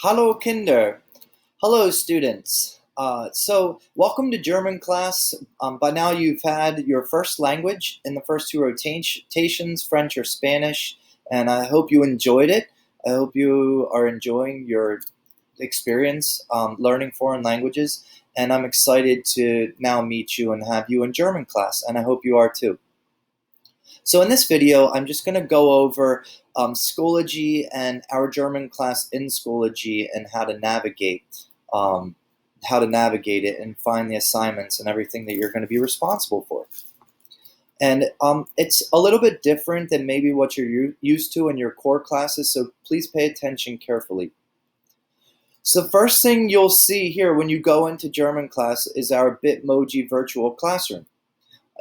Hallo Kinder. Hello students. Welcome to German class. By now you've had your first language in the first two rotations, French or Spanish, and I hope you enjoyed it. I hope you are enjoying your experience learning foreign languages, and I'm excited to now meet you and have you in German class, and I hope you are too. So in this video, I'm just going to go over Schoology and our German class in Schoology and um, how to navigate it and find the assignments and everything that you're going to be responsible for. And it's a little bit different than maybe what you're used to in your core classes, so please pay attention carefully. So the first thing you'll see here when you go into German class is our Bitmoji virtual classroom.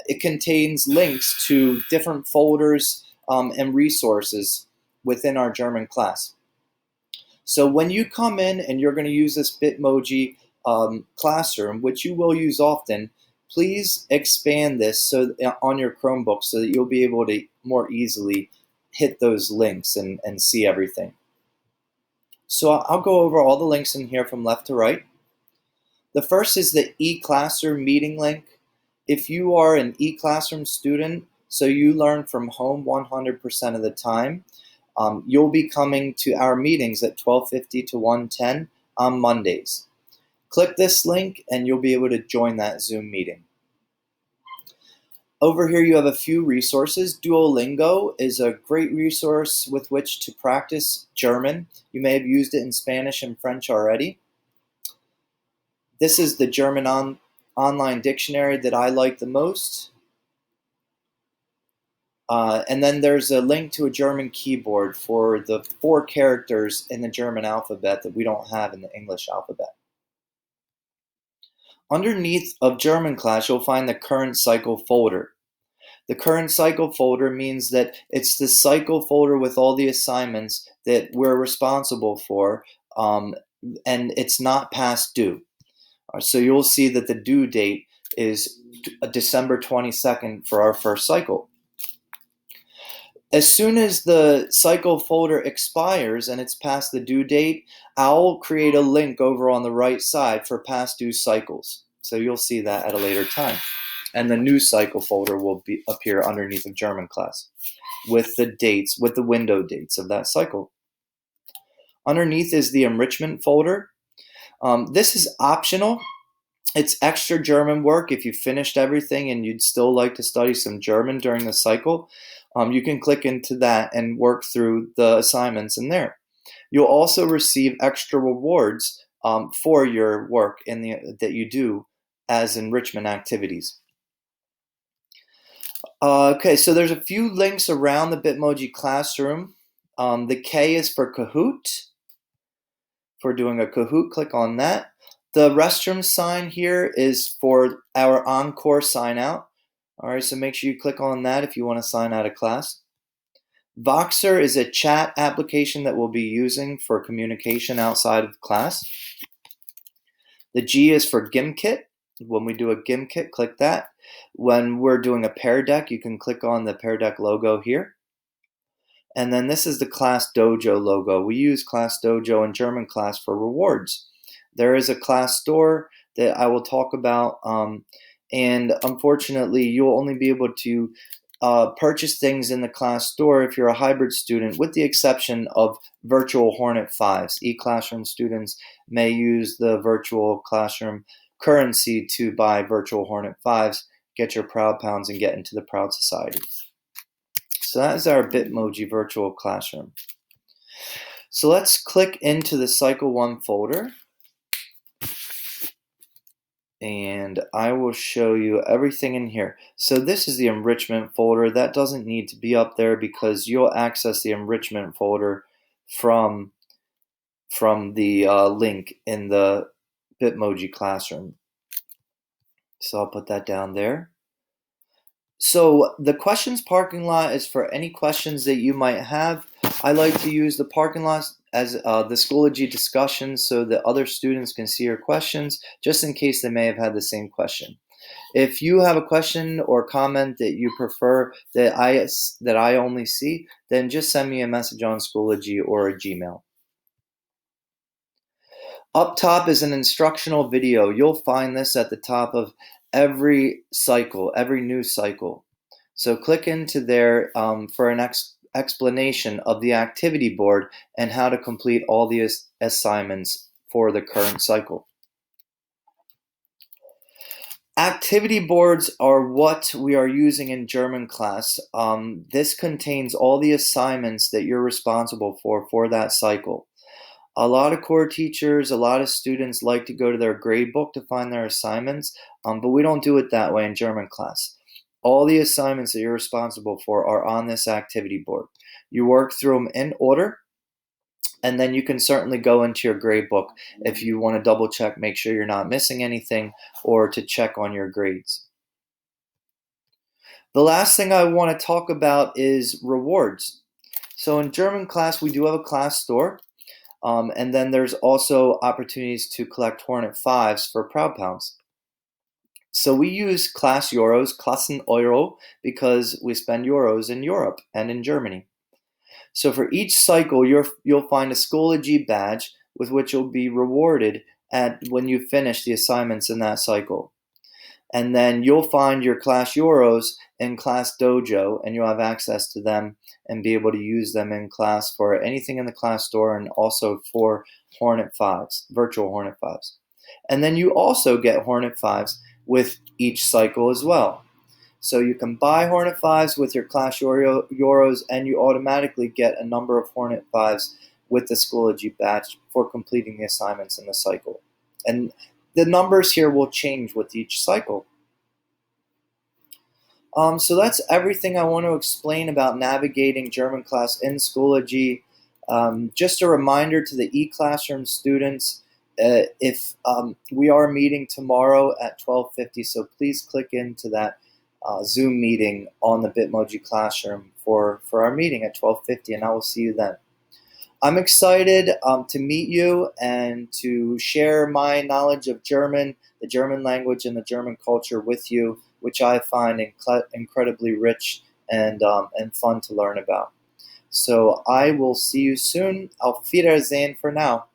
It contains links to different folders and resources within our German class. So when you come in and you're going to use this Bitmoji classroom, which you will use often, please expand this on your Chromebook so that you'll be able to more easily hit those links and see everything. So I'll go over all the links in here from left to right. The first is the eClassroom meeting link. If you are an eClassroom student, so you learn from home 100% of the time, you'll be coming to our meetings at 12:50 to 1:10 on Mondays. Click this link and you'll be able to join that Zoom meeting. Over here you have a few resources. Duolingo is a great resource with which to practice German. You may have used it in Spanish and French already. This is the German online dictionary that I like the most. And then there's a link to a German keyboard for the 4 characters in the German alphabet that we don't have in the English alphabet. Underneath of German class, you'll find the current cycle folder. The current cycle folder means that it's the cycle folder with all the assignments that we're responsible for, and it's not past due. So you'll see that the due date is December 22nd for our first cycle. As soon as the cycle folder expires and it's past the due date, I'll create a link over on the right side for past due cycles. So you'll see that at a later time. And the new cycle folder will appear underneath of German class with the dates, with the window dates of that cycle. Underneath is the enrichment folder. This is optional. It's extra German work. If you finished everything and you'd still like to study some German during the cycle, you can click into that and work through the assignments in there. You'll also receive extra rewards for your work that you do as enrichment activities. Okay, so there's a few links around the Bitmoji classroom. The K is for Kahoot. For doing a Kahoot, click on that. The restroom sign here is for our Encore sign out. All right, so make sure you click on that if you want to sign out of class. Voxer is a chat application that we'll be using for communication outside of class. The G is for GimKit. When we do a GimKit, click that. When we're doing a Pear Deck, you can click on the Pear Deck logo here. And then this is the Class Dojo logo. We use Class Dojo in German class for rewards. There is a class store that I will talk about, and unfortunately, you'll only be able to purchase things in the class store if you're a hybrid student, with the exception of virtual Hornet 5s. eClassroom students may use the virtual classroom currency to buy virtual Hornet 5s, get your Proud Pounds, and get into the Proud Society. So that is our Bitmoji virtual classroom. So let's click into the Cycle 1 folder. And I will show you everything in here. So this is the enrichment folder. That doesn't need to be up there because you'll access the enrichment folder from the link in the Bitmoji classroom. So I'll put that down there. So the questions parking lot is for any questions that you might have. I like to use the parking lot as the Schoology discussion so that other students can see your questions, just in case they may have had the same question. If you have a question or comment that you prefer that I only see, then just send me a message on Schoology or a Gmail. Up top is an instructional video. You'll find this at the top of every cycle, every new cycle. So click into there for an explanation of the activity board and how to complete all the assignments for the current cycle. Activity boards are what we are using in German class. This contains all the assignments that you're responsible for that cycle. A lot of core teachers, a lot of students like to go to their grade book to find their assignments, but we don't do it that way in German class. All the assignments that you're responsible for are on this activity board. You work through them in order, and then you can certainly go into your grade book if you want to double check, make sure you're not missing anything, or to check on your grades. The last thing I want to talk about is rewards. So in German class, we do have a class store. And then there's also opportunities to collect Hornet 5s for Proud Pounds. So we use class euros, Klassen Euro, because we spend euros in Europe and in Germany. So for each cycle, you'll find a Schoology badge with which you'll be rewarded when you finish the assignments in that cycle. And then you'll find your class euros in Class Dojo, and you'll have access to them and be able to use them in class for anything in the class store and also for Hornet 5s, virtual Hornet 5s. And then you also get Hornet 5s with each cycle as well. So you can buy Hornet 5s with your class euros, and you automatically get a number of Hornet 5s with the Schoology badge for completing the assignments in the cycle. And the numbers here will change with each cycle. So that's everything I want to explain about navigating German class in Schoology. Just a reminder to the eClassroom students, if we are meeting tomorrow at 12:50, so please click into that Zoom meeting on the Bitmoji Classroom for our meeting at 12:50, and I will see you then. I'm excited to meet you and to share my knowledge of German, the German language, and the German culture with you, which I find incredibly rich and fun to learn about. So I will see you soon. Auf Wiedersehen for now.